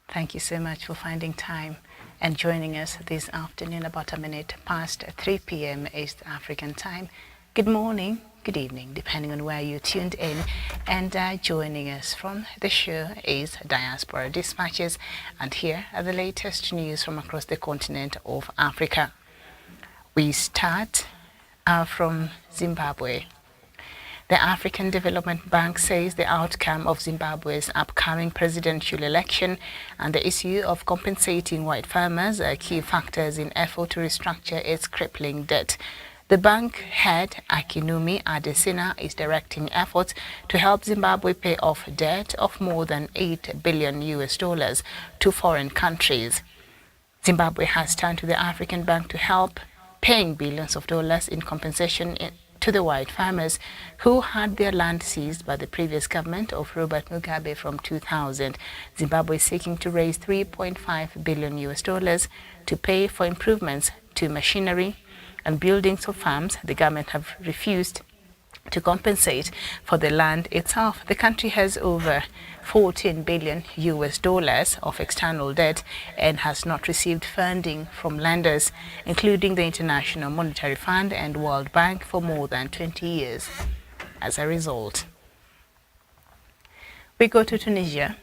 Thank you so much for finding time and joining us this afternoon about a minute past 3 p.m. East African time. Good morning, good evening, depending on where you tuned in. And joining us from the show is Diaspora Dispatches, and here are the latest news from across the continent of Africa. We start from Zimbabwe. The African Development Bank says the outcome of Zimbabwe's upcoming presidential election and the issue of compensating white farmers are key factors in effort to restructure its crippling debt. The bank head, Akinwumi Adesina, is directing efforts to help Zimbabwe pay off debt of more than $8 billion to foreign countries. Zimbabwe has turned to the African Bank to help, paying billions of dollars in compensation to the white farmers who had their land seized by the previous government of Robert Mugabe from 2000. Zimbabwe is seeking to raise $3.5 billion to pay for improvements to machinery and buildings of farms. The government have refused to compensate for the land itself. The country has over $14 billion of external debt and has not received funding from lenders, including the International Monetary Fund and World Bank, for more than 20 years. As a result, we go to Tunisia,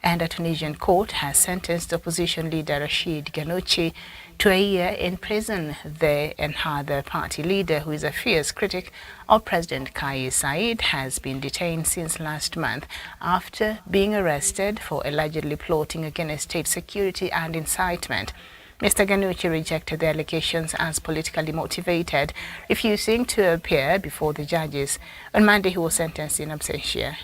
and a Tunisian court has sentenced opposition leader Rachid Ghannouchi to a year in prison. The Ennahda party leader, who is a fierce critic of President Kais Saied, has been detained since last month after being arrested for allegedly plotting against state security and incitement. Mr. Ghannouchi rejected the allegations as politically motivated, refusing to appear before the judges. On Monday, he was sentenced in absentia.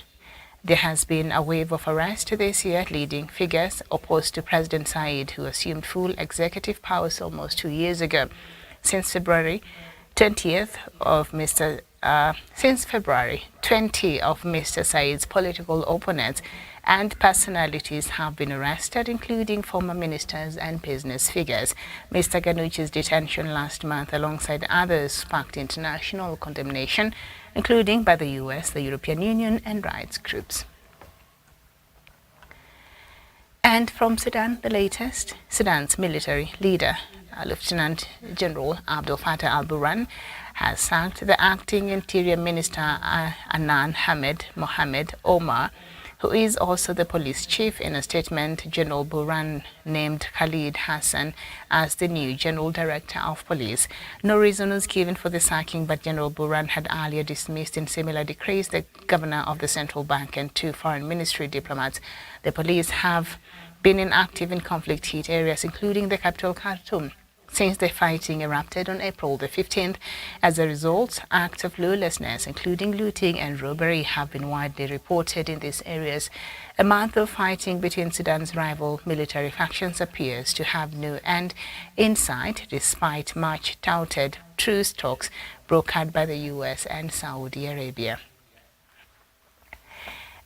There has been a wave of arrest this year, leading figures opposed to President Saied, who assumed full executive powers almost 2 years ago. Since February 20 of Mr. Saied's political opponents and personalities have been arrested, including former ministers and business figures. Mr. Ghannouchi's detention last month, alongside others, sparked international condemnation, including by the US, the European Union, and rights groups. And from Sudan, the latest, Sudan's military leader, Lieutenant General Abdel Fattah al-Burhan, has sacked the acting Interior Minister Anan Hamed Mohamed Omar, who is also the police chief. In a statement, General Burhan named Khalid Hassan as the new General Director of Police. No reason was given for the sacking, but General Burhan had earlier dismissed in similar decrees the Governor of the Central Bank and 2 Foreign Ministry diplomats. The police have been inactive in conflict-hit areas, including the capital Khartoum, since the fighting erupted on April the 15th. As a result, acts of lawlessness, including looting and robbery, have been widely reported in these areas. A month of fighting between Sudan's rival military factions appears to have no end in sight, despite much touted truce talks brokered by the US and Saudi Arabia.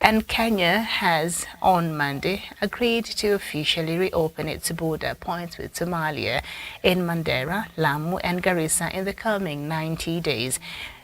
And Kenya has, on Monday, agreed to officially reopen its border points with Somalia in Mandera, Lamu, and Garissa in the coming 90 days.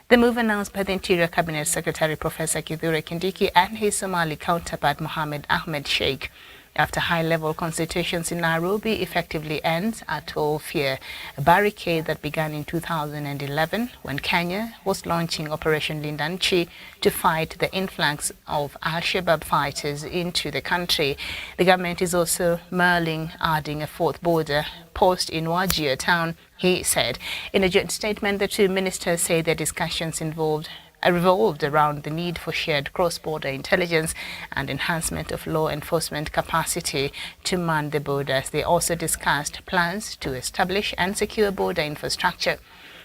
The move, announced by the Interior Cabinet Secretary Professor Kithure Kindiki and his Somali counterpart Mohamed Ahmed Sheikh, after high-level consultations in Nairobi, effectively ends at all fear, a barricade that began in 2011 when Kenya was launching Operation Lindanchi to fight the influx of Al-Shabaab fighters into the country. The government is also mulling adding a 4th border post in Wajir town, he said. In a joint statement, the 2 ministers say their discussions revolved around the need for shared cross-border intelligence and enhancement of law enforcement capacity to man the borders. They also discussed plans to establish and secure border infrastructure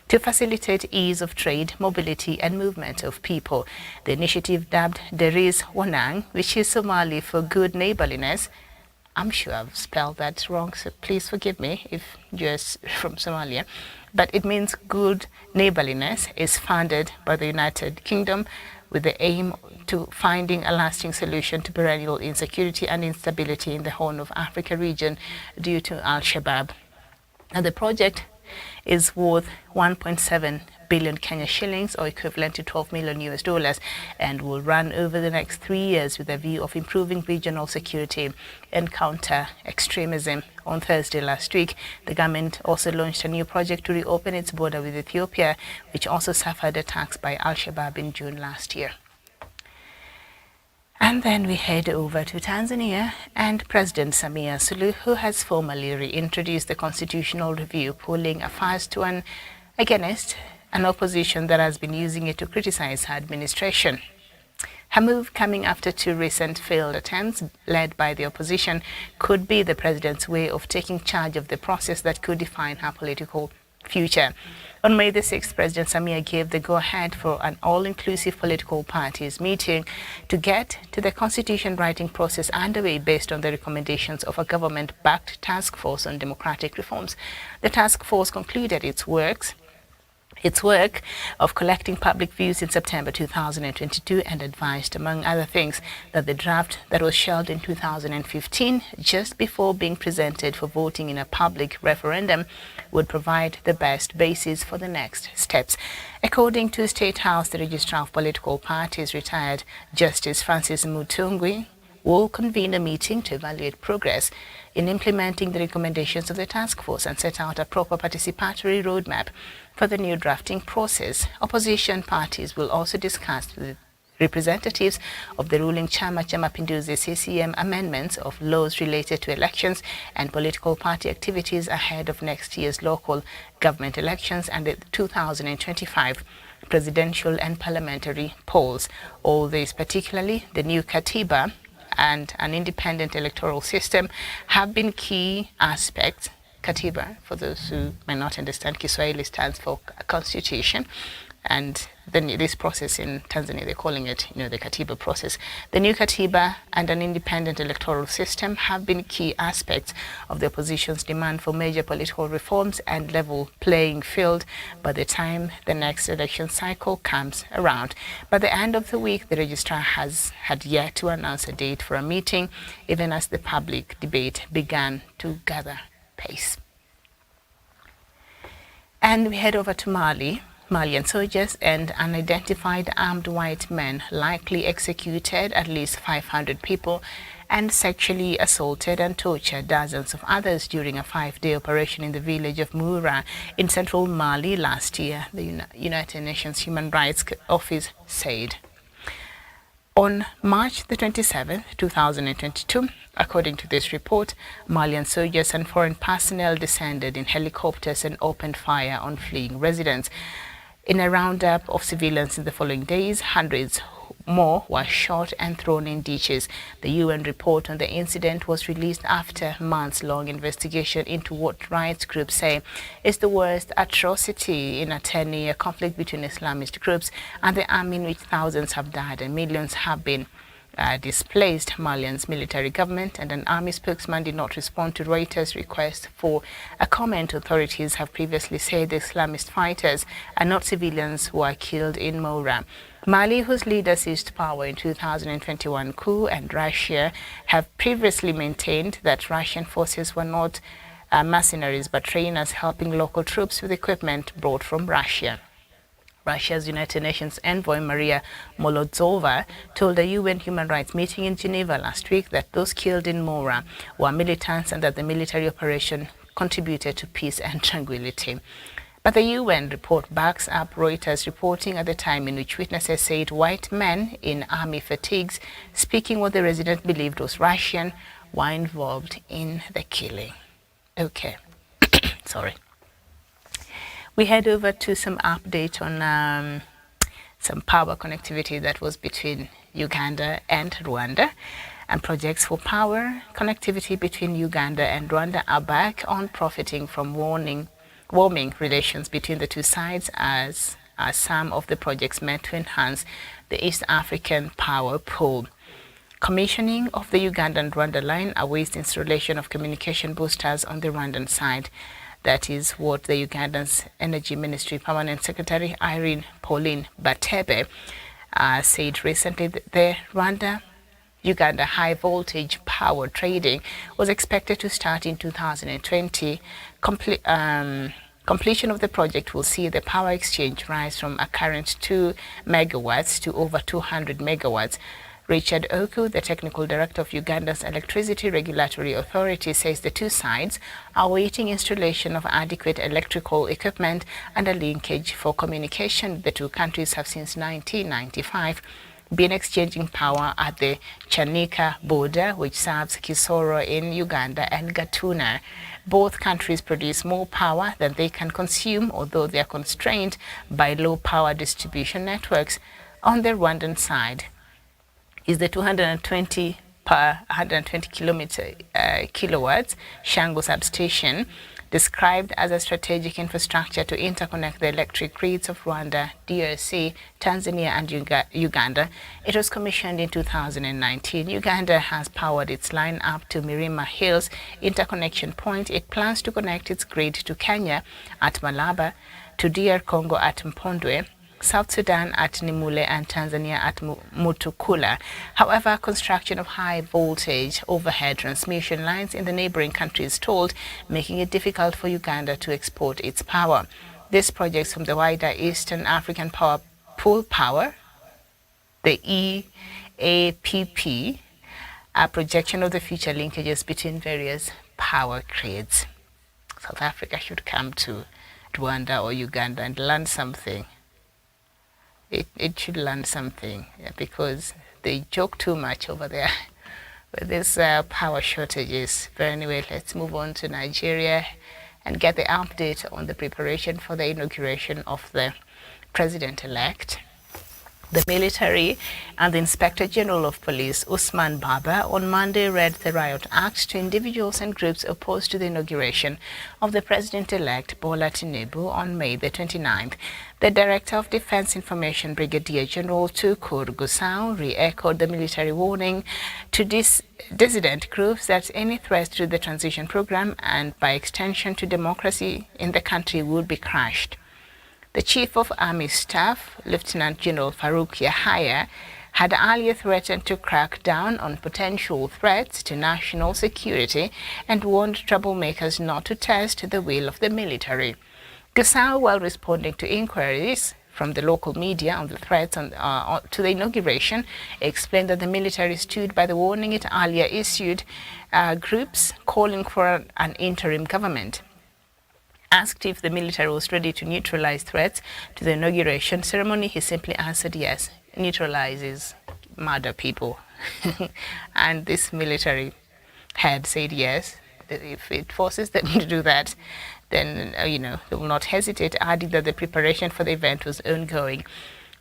to facilitate ease of trade, mobility, and movement of people. The initiative, dubbed Deris Wanang, which is Somali for good neighborliness, I'm sure I've spelled that wrong, so please forgive me if you're from Somalia, but it means good neighborliness, is funded by the United Kingdom with the aim to finding a lasting solution to perennial insecurity and instability in the Horn of Africa region due to Al-Shabaab. Now, the project is worth $1.7 billion Kenya shillings, or equivalent to 12 million US dollars, and will run over the next 3 years with a view of improving regional security and counter extremism. On Thursday last week, the government also launched a new project to reopen its border with Ethiopia, which also suffered attacks by Al-Shabaab in June last year. And then we head over to Tanzania, and President Samia Suluhu has formally reintroduced the constitutional review, polling a 5-1 against an opposition that has been using it to criticize her administration. Her move, coming after 2 recent failed attempts led by the opposition, could be the president's way of taking charge of the process that could define her political future. On May the 6th, President Samia gave the go-ahead for an all-inclusive political parties meeting to get to the constitution writing process underway based on the recommendations of a government-backed task force on democratic reforms. The task force concluded its work of collecting public views in September 2022 and advised, among other things, that the draft that was shelved in 2015, just before being presented for voting in a public referendum, would provide the best basis for the next steps. According to State House, the Registrar of Political Parties, retired Justice Francis Mutungwi, will convene a meeting to evaluate progress in implementing the recommendations of the task force and set out a proper participatory roadmap for the new drafting process. Opposition parties will also discuss with representatives of the ruling Chama cha Mapinduzi CCM amendments of laws related to elections and political party activities ahead of next year's local government elections and the 2025 presidential and parliamentary polls. All this, particularly the new Katiba and an independent electoral system, have been key aspects. Katiba, for those who may not understand, Kiswahili stands for constitution, and then this process in Tanzania, they're calling it, the Katiba process. The new Katiba and an independent electoral system have been key aspects of the opposition's demand for major political reforms and level playing field by the time the next election cycle comes around. By the end of the week, the registrar had yet to announce a date for a meeting, even as the public debate began to gather pace. And we head over to Mali. Malian soldiers and unidentified armed white men likely executed at least 500 people and sexually assaulted and tortured dozens of others during a 5-day operation in the village of Moura in central Mali last year, the United Nations Human Rights Office said. On March the 27th, 2022, according to this report, Malian soldiers and foreign personnel descended in helicopters and opened fire on fleeing residents. In a roundup of civilians in the following days, hundreds more were shot and thrown in ditches. The UN report on the incident was released after months-long investigation into what rights groups say is the worst atrocity in a 10-year conflict between Islamist groups and the army, in which thousands have died and millions have been displaced. Malian's military government and an army spokesman did not respond to Reuters' request for a comment. Authorities have previously said the Islamist fighters are not civilians who are killed in Moura. Mali, whose leader seized power in 2021 coup, and Russia have previously maintained that Russian forces were not mercenaries but trainers helping local troops with equipment brought from Russia. Russia's United Nations envoy Maria Molodova told a UN human rights meeting in Geneva last week that those killed in Moura were militants and that the military operation contributed to peace and tranquility. But the UN report backs up Reuters reporting at the time, in which witnesses said white men in army fatigues, speaking what the resident believed was Russian, were involved in the killing. Okay, sorry. We head over to some update on some power connectivity that was between Uganda and Rwanda. And projects for power connectivity between Uganda and Rwanda are back on, profiting from warming relations between the two sides as some of the projects meant to enhance the East African power pool. Commissioning of the Ugandan-Rwanda line awaits installation of communication boosters on the Rwandan side. That is what the Uganda's Energy Ministry Permanent Secretary Irene Pauline Batebe said recently. The Rwanda-Uganda high-voltage power trading was expected to start in 2020, Completion of the project will see the power exchange rise from a current 2 megawatts to over 200 megawatts. Richard Oku, the technical director of Uganda's Electricity Regulatory Authority, says the two sides are awaiting installation of adequate electrical equipment and a linkage for communication. The two countries have since 1995 been exchanging power at the Chanika border, which serves Kisoro in Uganda and Gatuna. Both countries produce more power than they can consume, although they are constrained by low power distribution networks. On the Rwandan side is the 220 per 120 kilowatts Shango substation, described as a strategic infrastructure to interconnect the electric grids of Rwanda, DRC, Tanzania and Uganda. It was commissioned in 2019. Uganda has powered its line up to Mirima Hills interconnection point. It plans to connect its grid to Kenya at Malaba, to DR Congo at Mpondwe, South Sudan at Nimule and Tanzania at Mutukula. However, construction of high voltage overhead transmission lines in the neighboring countries stalled, making it difficult for Uganda to export its power. These projects from the wider Eastern African Power Pool Power, the EAPP, a projection of the future linkages between various power grids. South Africa should come to Rwanda or Uganda and learn something. It should learn something, because they joke too much over there with these power shortages. But anyway, let's move on to Nigeria and get the update on the preparation for the inauguration of the president-elect. The military and the Inspector General of Police, Usman Baba, on Monday read the Riot Act to individuals and groups opposed to the inauguration of the President-elect Bola Tinubu on May the 29th. The Director of Defense Information, Brigadier General Tukur Gusau, re-echoed the military warning to dissident groups that any threat to the transition program and by extension to democracy in the country would be crushed. The Chief of Army Staff, Lieutenant General Farouk Yahaya, had earlier threatened to crack down on potential threats to national security and warned troublemakers not to test the will of the military. Gusau, while responding to inquiries from the local media on the threats to the inauguration, explained that the military stood by the warning it earlier issued groups calling for an interim government. Asked if the military was ready to neutralize threats to the inauguration ceremony, he simply answered yes, neutralizes murder people. And this military head said yes, if it forces them to do that, then, they will not hesitate, adding that the preparation for the event was ongoing.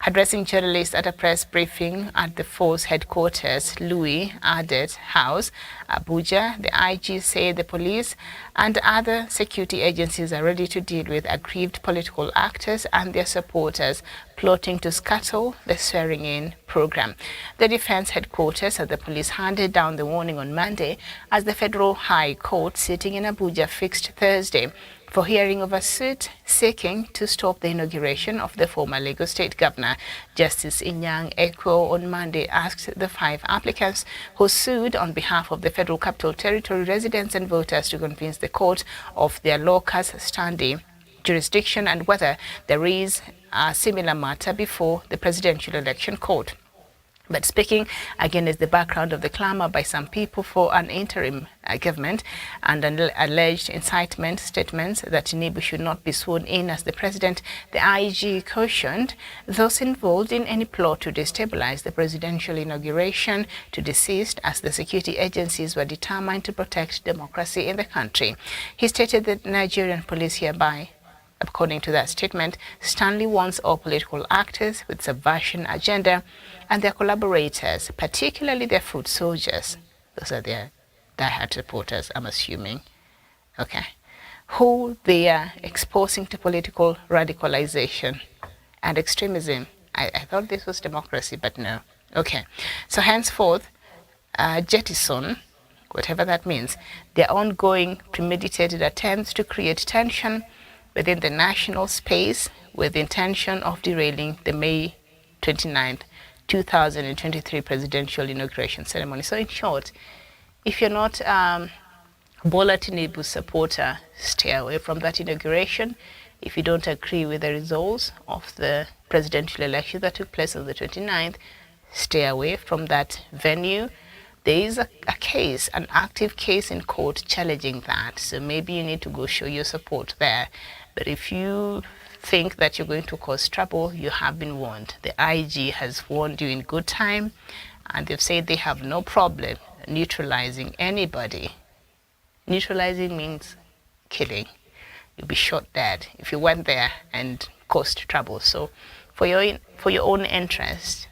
Addressing journalists at a press briefing at the force headquarters, Louis Adet House, Abuja, the IG said the police and other security agencies are ready to deal with aggrieved political actors and their supporters plotting to scuttle the swearing-in program. The defense headquarters at the police handed down the warning on Monday as the Federal High Court sitting in Abuja fixed Thursday for hearing of a suit seeking to stop the inauguration of the former Lagos State Governor. Justice Inyang Ekwo on Monday asked the 5 applicants who sued on behalf of the Federal Capital Territory residents and voters to convince the court of their locus standi jurisdiction and whether there is a similar matter before the Presidential Election Court. But speaking against the background of the clamor by some people for an interim government and an alleged incitement statements that Tinubu should not be sworn in as the president, the IG cautioned those involved in any plot to destabilize the presidential inauguration to desist, as the security agencies were determined to protect democracy in the country. He stated that Nigerian police hereby, according to that statement, sternly warns all political actors with subversion agenda and their collaborators, particularly their foot soldiers, those are their diehard supporters, I'm assuming, who they are exposing to political radicalization and extremism. I thought this was democracy, but no. So henceforth, jettison, whatever that means, their ongoing premeditated attempts to create tension within the national space with the intention of derailing the May 29th, 2023 presidential inauguration ceremony. So in short, if you're not Bola Tinubu supporter, stay away from that inauguration. If you don't agree with the results of the presidential election that took place on the 29th, stay away from that venue. There is a case, an active case in court challenging that. So maybe you need to go show your support there. But if you think that you're going to cause trouble, you have been warned. The IG has warned you in good time, and they've said they have no problem neutralizing anybody. Neutralizing means killing. You'll be shot dead if you went there and caused trouble. So for your own interest,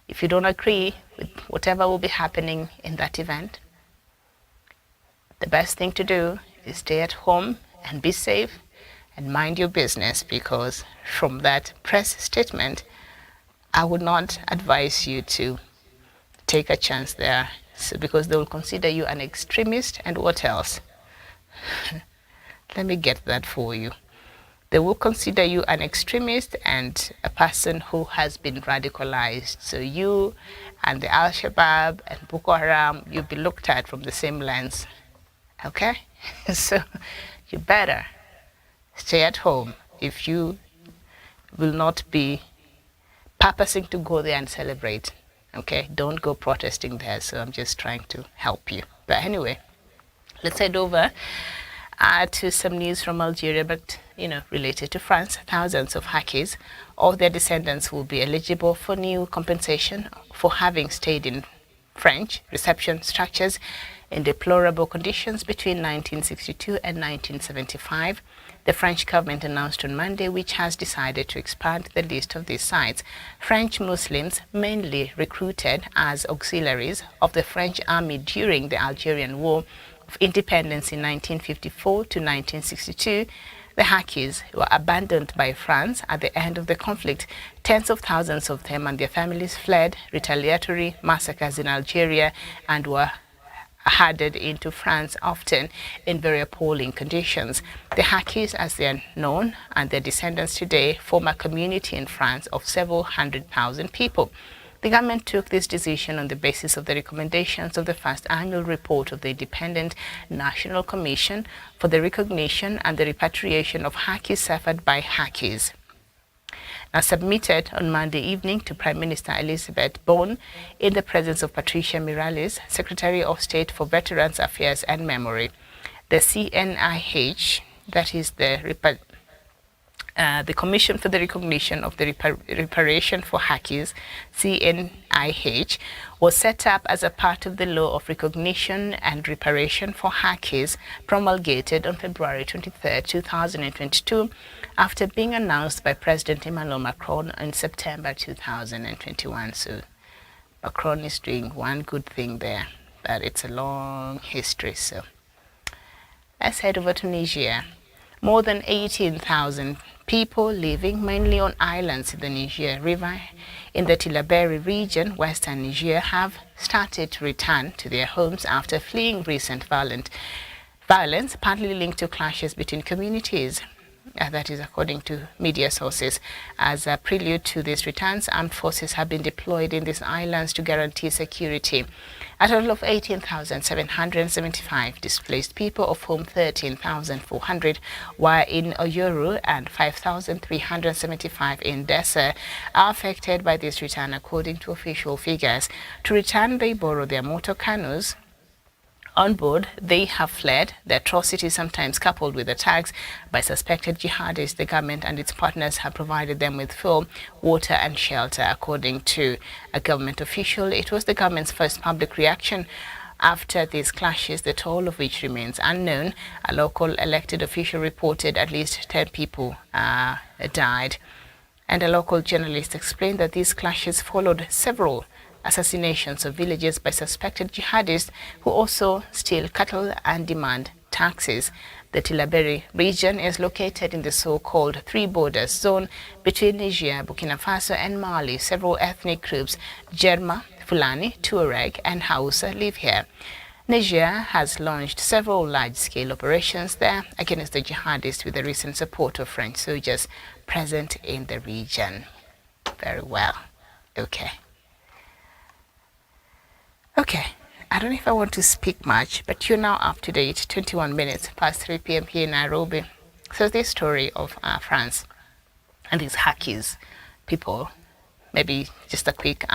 if you don't agree with whatever will be happening in that event, the best thing to do is stay at home and be safe and mind your business, because from that press statement, I would not advise you to take a chance there, because they will consider you an extremist. And what else? Let me get that for you. They will consider you an extremist and a person who has been radicalized. So you and the Al-Shabaab and Boko Haram, you'll be looked at from the same lens. Okay? So you better stay at home if you will not be purposing to go there and celebrate. Okay? Don't go protesting there. So I'm just trying to help you. But anyway, let's head over to some news from Algeria, but related to France. Thousands of Hakis or their descendants will be eligible for new compensation for having stayed in French reception structures in deplorable conditions between 1962 and 1975. The French government announced on Monday, which has decided to expand the list of these sites. French Muslims, mainly recruited as auxiliaries of the French army during the Algerian War of Independence in 1954 to 1962, the Hakis were abandoned by France at the end of the conflict. Tens of thousands of them and their families fled retaliatory massacres in Algeria and were herded into France, often in very appalling conditions. The Hakis, as they are known, and their descendants today, form a community in France of several 100,000 people. The government took this decision on the basis of the recommendations of the first annual report of the Independent National Commission for the Recognition and the Repatriation of Hakis Suffered by Hakis, now submitted on Monday evening to Prime Minister Elizabeth Borne in the presence of Patricia Miralles, Secretary of State for Veterans Affairs and Memory. The CNIH, that is the Commission for the Recognition of the Reparation for Hakis, CNIH, was set up as a part of the Law of Recognition and Reparation for Hakis, promulgated on February 23, 2022, after being announced by President Emmanuel Macron in September 2021. So Macron is doing one good thing there, but it's a long history. So let's head over to Tunisia. More than 18,000 people living mainly on islands in the Niger River in the Tillabéri region, western Niger, have started to return to their homes after fleeing recent violence, partly linked to clashes between communities. That is according to media sources. As a prelude to these returns, armed forces have been deployed in these islands to guarantee security. A total of 18,775 displaced people, of whom 13,400 were in Oyoru and 5,375 in Dessa, are affected by this return, according to official figures. To return, they borrow their motor canoes. On board, they have fled the atrocities, sometimes coupled with attacks by suspected jihadists. The government and its partners have provided them with fuel, water and shelter. According to a government official, it was the government's first public reaction after these clashes, the toll of which remains unknown. A local elected official reported at least 10 people died. And a local journalist explained that these clashes followed several assassinations of villagers by suspected jihadists who also steal cattle and demand taxes. The Tillabéri region is located in the so-called three borders zone between Niger, Burkina Faso and Mali. Several ethnic groups, Jerma, Fulani, Tuareg and Hausa, live here. Niger has launched several large-scale operations there against the jihadists with the recent support of French soldiers present in the region. Very well. Okay. I don't know if I want to speak much, but you're now up to date, 21 minutes past 3 p.m. here in Nairobi. So this story of France and these Hakis people, maybe just a quick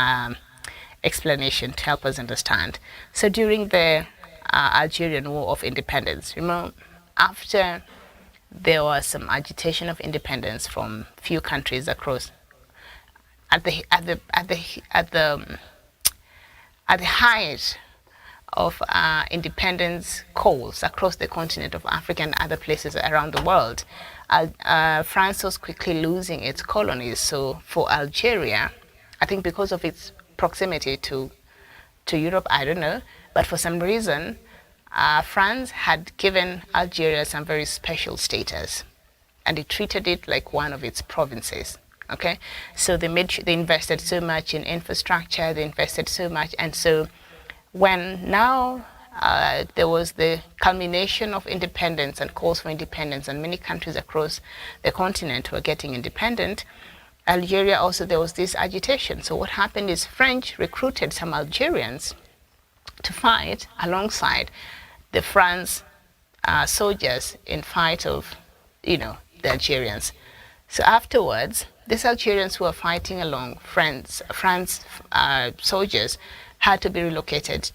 explanation to help us understand. So during the Algerian War of Independence, remember, after there was some agitation of independence from few countries across at the height of independence calls across the continent of Africa and other places around the world, France was quickly losing its colonies. So for Algeria, I think because of its proximity to Europe, I don't know, but for some reason, France had given Algeria some very special status, and it treated it like one of its provinces. Okay, so they invested so much in infrastructure, they invested so much, and so when now there was the culmination of independence and calls for independence, and many countries across the continent were getting independent, Algeria also, there was this agitation. So what happened is French recruited some Algerians to fight alongside the French soldiers in fight of, the Algerians. So afterwards, these Algerians who were fighting along France soldiers had to be relocated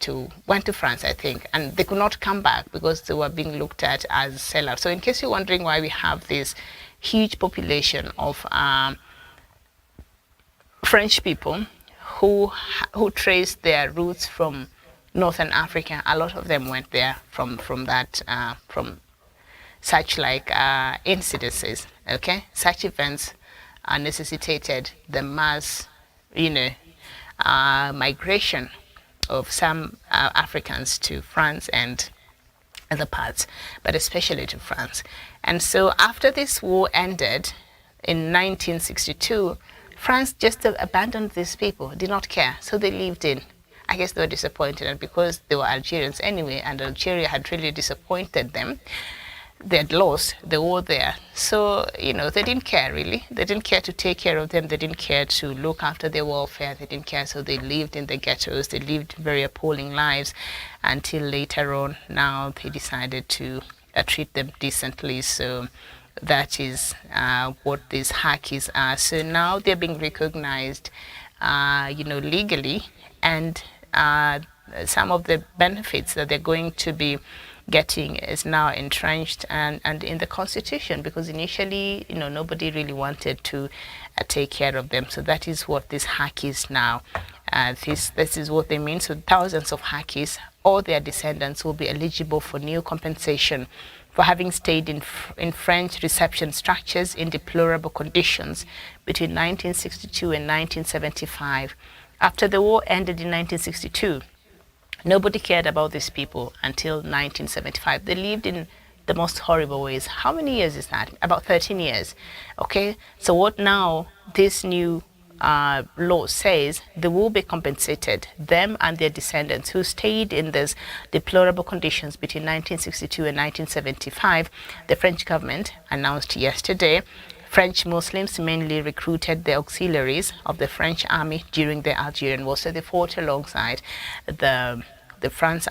went to France, I think, and they could not come back because they were being looked at as sellers. So in case you're wondering why we have this huge population of French people who traced their roots from Northern Africa, a lot of them went there from such like incidences. Okay, such events necessitated the mass, migration of some Africans to France and other parts, but especially to France. And so after this war ended in 1962, France just abandoned these people, did not care. So they lived in, I guess they were disappointed, and because they were Algerians anyway, and Algeria had really disappointed them, they had lost the war there. So, they didn't care really. They didn't care to take care of them. They didn't care to look after their welfare. They didn't care. So they lived in the ghettos. They lived very appalling lives until later on. Now they decided to treat them decently. So that is what these Hakis are. So now they're being recognized, legally, and some of the benefits that they're going to be getting is now entrenched and in the constitution, because initially nobody really wanted to take care of them. So that is what this Hakis now, this is what they mean. So thousands of Hakis or their descendants will be eligible for new compensation for having stayed in French reception structures in deplorable conditions between 1962 and 1975. After the war ended in 1962, nobody cared about these people until 1975. They lived in the most horrible ways. How many years is that? About 13 years. Okay, so what now this new law says, they will be compensated, them and their descendants who stayed in these deplorable conditions between 1962 and 1975. The French government announced yesterday French Muslims mainly recruited the auxiliaries of the French army during the Algerian War. So they fought alongside the French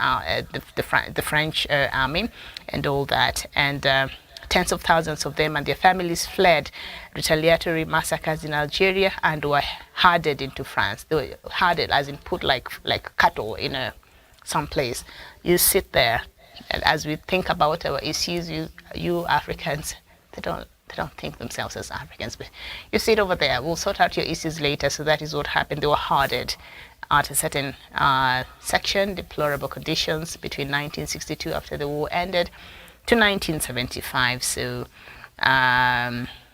army and all that. And tens of thousands of them and their families fled retaliatory massacres in Algeria and were herded into France. They were herded, as in put like cattle in some place. You sit there, and as we think about our issues, you Africans, they don't think themselves as Africans, but you sit over there, we'll sort out your issues later. So that is what happened. They were herded at a certain section, deplorable conditions, between 1962, after the war ended, to 1975. So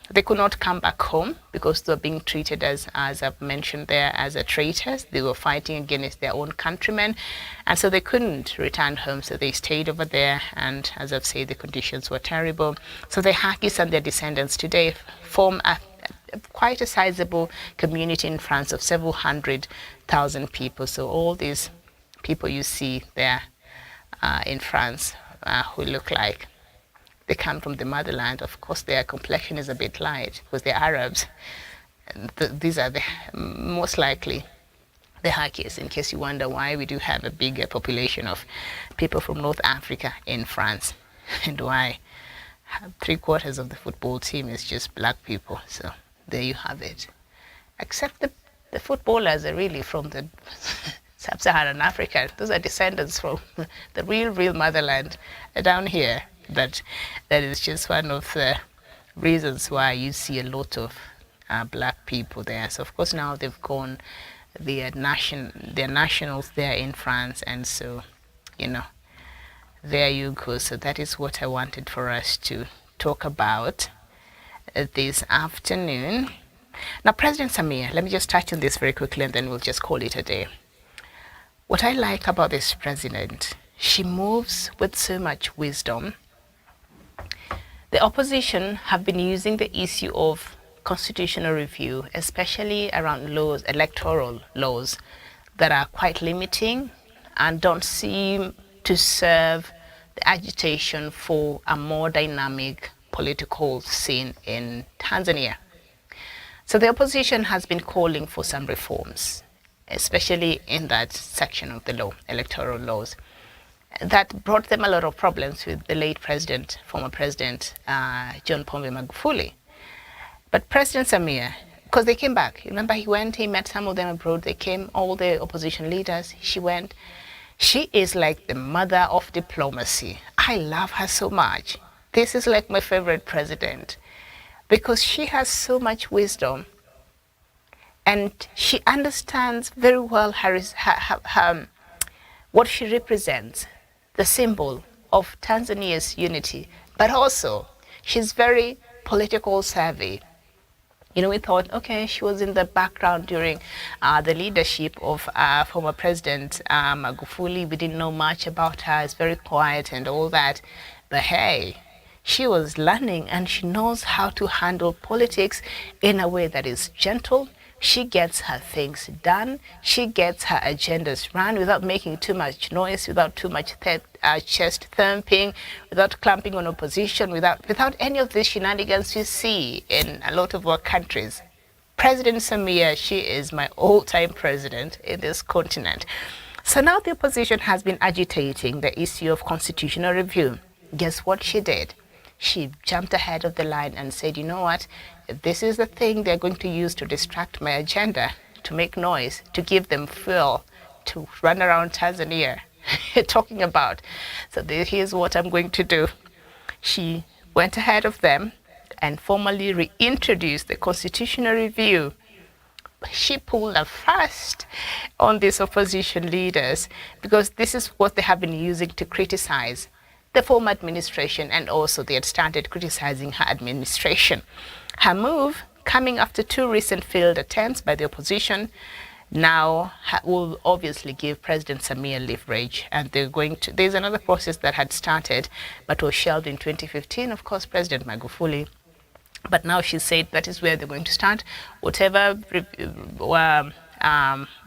they could not come back home because they were being treated as I've mentioned there, as traitors. They were fighting against their own countrymen, and so they couldn't return home. So they stayed over there, and as I've said, the conditions were terrible. So the Hakis and their descendants today form quite a sizable community in France of several 100,000 people. So all these people you see there in France who look like they come from the motherland. Of course, their complexion is a bit light because they're Arabs. These are the most likely the Hakis, in case you wonder why we do have a bigger population of people from North Africa in France, and why 3/4 of the football team is just black people. So there you have it. Except the footballers are really from the sub-Saharan Africa. Those are descendants from the real motherland down here. That is just one of the reasons why you see a lot of black people there. So of course now they've gone, they're nationals there in France, and so there you go. So that is what I wanted for us to talk about this afternoon. Now, President Samia, let me just touch on this very quickly and then we'll just call it a day. What I like about this president, she moves with so much wisdom. The opposition have been using the issue of constitutional review, especially around laws, electoral laws, that are quite limiting and don't seem to serve the agitation for a more dynamic political scene in Tanzania. So the opposition has been calling for some reforms, especially in that section of the law, electoral laws. That brought them a lot of problems with the late president, former president, John Pombe Magufuli. But President Samia, because they came back, remember he went, he met some of them abroad, they came, all the opposition leaders, she went. She is like the mother of diplomacy. I love her so much. This is like my favorite president because she has so much wisdom and she understands very well what she represents, the symbol of Tanzania's unity, but also she's very political savvy. We thought, okay, she was in the background during the leadership of former President Magufuli. We didn't know much about her. It's very quiet and all that. But hey, she was learning and she knows how to handle politics in a way that is gentle. She gets her things done. She gets her agendas run without making too much noise, without too much chest thumping, without clamping on opposition, without any of these shenanigans you see in a lot of our countries. President Samia, she is my all-time president in this continent. So now the opposition has been agitating the issue of constitutional review. Guess what she did? She jumped ahead of the line and said, you know what, if this is the thing they're going to use to distract my agenda, to make noise, to give them fuel, to run around Tanzania talking about. So here's what I'm going to do. She went ahead of them and formally reintroduced the constitutional review. She pulled a fast on these opposition leaders because this is what they have been using to criticize the former administration, and also they had started criticizing her administration. Her move, coming after 2 recent failed attempts by the opposition, now will obviously give President Samia leverage, and there's another process that had started but was shelved in 2015, of course, President Magufuli. But now she said that is where they're going to start. Whatever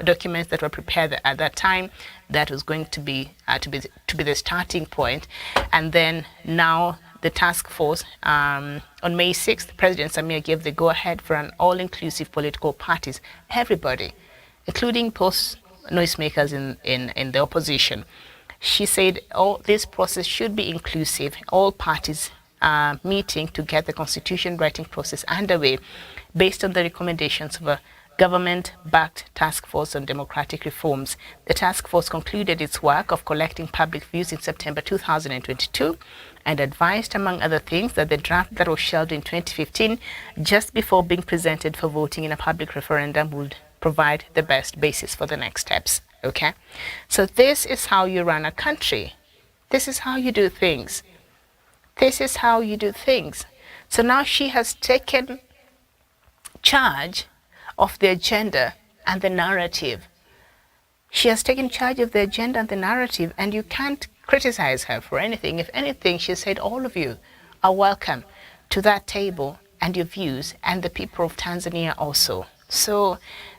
documents that were prepared at that time, that was going to be the starting point. And then now the task force, on May 6th, President Samia gave the go-ahead for an all-inclusive political parties, everybody, including post-noisemakers in the opposition. She said this process should be inclusive, all parties meeting to get the constitution writing process underway based on the recommendations of a government-backed task force on democratic reforms. The task force concluded its work of collecting public views in September 2022 and advised, among other things, that the draft that was shelved in 2015, just before being presented for voting in a public referendum, would provide the best basis for the next steps. Okay? So this is how you run a country. This is how you do things. This is how you do things. So now she has taken charge of the agenda and the narrative. She has taken charge of the agenda and the narrative, and you can't criticize her for anything. If anything, she said all of you are welcome to that table and your views, and the people of Tanzania also. So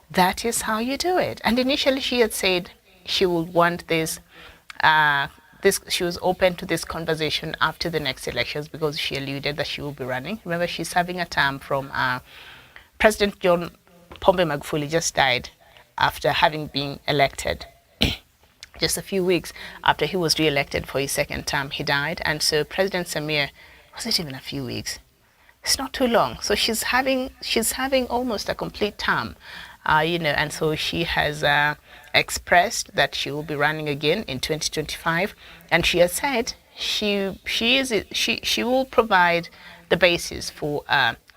that is how you do it. And initially she had said she would want this, she was open to this conversation after the next elections because she alluded that she will be running. Remember, she's having a term from President John Pombe Magufuli just died after having been elected. Just a few weeks after he was re-elected for his second term, he died. And so President Samir, was it even a few weeks? It's not too long. So she's having almost a complete term, and so she has expressed that she will be running again in 2025, and she has said she will provide the basis for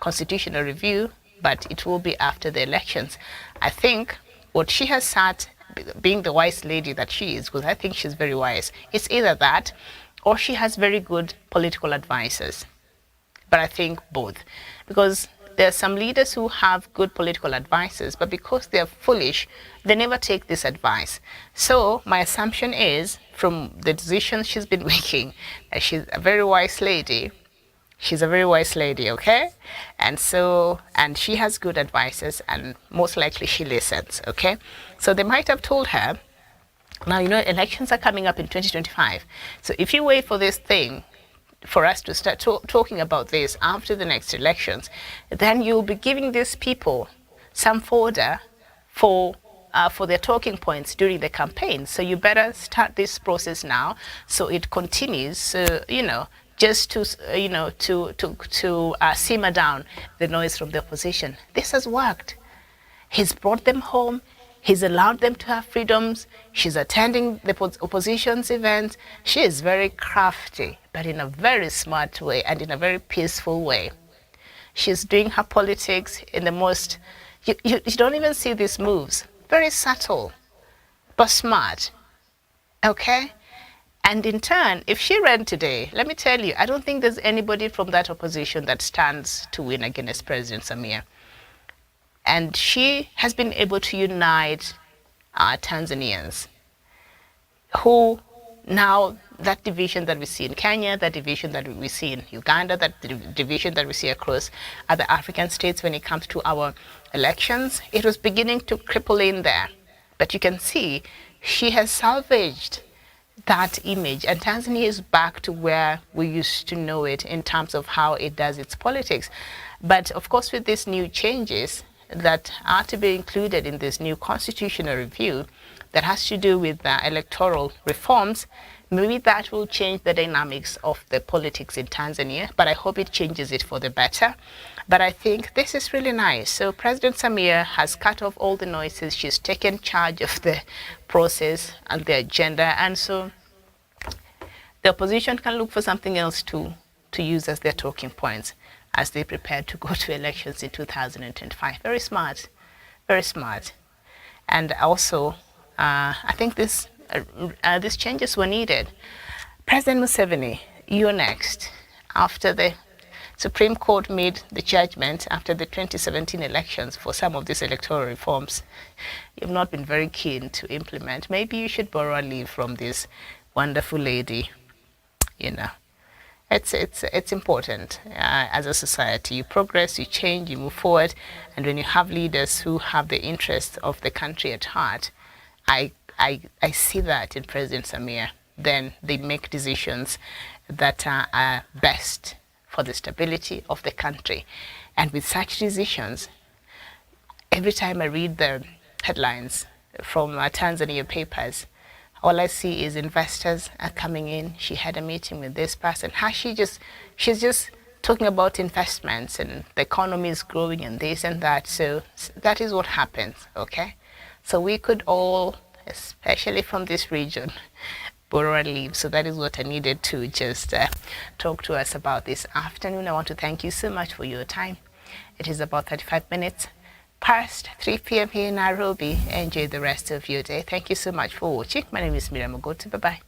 constitutional review, but it will be after the elections. I think what she has said, being the wise lady that she is, because I think she's very wise, it's either that or she has very good political advisors. But I think both, because there are some leaders who have good political advisors, but because they're foolish, they never take this advice. So my assumption is, from the decisions she's been making, that she's a very wise lady. She's a very wise lady, okay? And she has good advisors, and most likely she listens, okay? So they might have told her, now, elections are coming up in 2025. So if you wait for this thing, for us to start talking about this after the next elections, then you'll be giving these people some fodder for their talking points during the campaign. So you better start this process now, so it continues. Just to simmer down the noise from the opposition. This has worked. He's brought them home. He's allowed them to have freedoms. She's attending the opposition's events. She is very crafty, but in a very smart way and in a very peaceful way. She's doing her politics in the most, you don't even see these moves. Very subtle, but smart, okay? And in turn, if she ran today, let me tell you, I don't think there's anybody from that opposition that stands to win against President Samir. And she has been able to unite Tanzanians who now, that division that we see in Kenya, that division that we see in Uganda, that division that we see across other African states when it comes to our elections, it was beginning to cripple in there. But you can see she has salvaged that image, and Tanzania is back to where we used to know it in terms of how it does its politics. But of course, with these new changes that are to be included in this new constitutional review that has to do with electoral reforms, maybe that will change the dynamics of the politics in Tanzania, but I hope it changes it for the better. But I think this is really nice. So President Samir has cut off all the noises. She's taken charge of the process and the agenda, and so the opposition can look for something else to use as their talking points as they prepare to go to elections in 2025. Very smart, very smart. And also, I think these changes were needed. President Museveni, you're next. After the Supreme Court made the judgment after the 2017 elections for some of these electoral reforms, you've not been very keen to implement. Maybe you should borrow a leave from this wonderful lady. It's important as a society. You progress, you change, you move forward, and when you have leaders who have the interests of the country at heart, I see that in President Samir. Then they make decisions that are best for the stability of the country. And with such decisions, every time I read the headlines from Tanzania papers, all I see is investors are coming in. She had a meeting with this person. She's just talking about investments and the economy is growing and this and that. So that is what happens, okay? So we could all, especially from this region, borrow a leave. So that is what I needed to just talk to us about this afternoon. I want to thank you so much for your time. It is about 35 minutes past 3 p.m. here in Nairobi. Enjoy the rest of your day. Thank you so much for watching. My name is Miriam Ogotu. Bye-bye.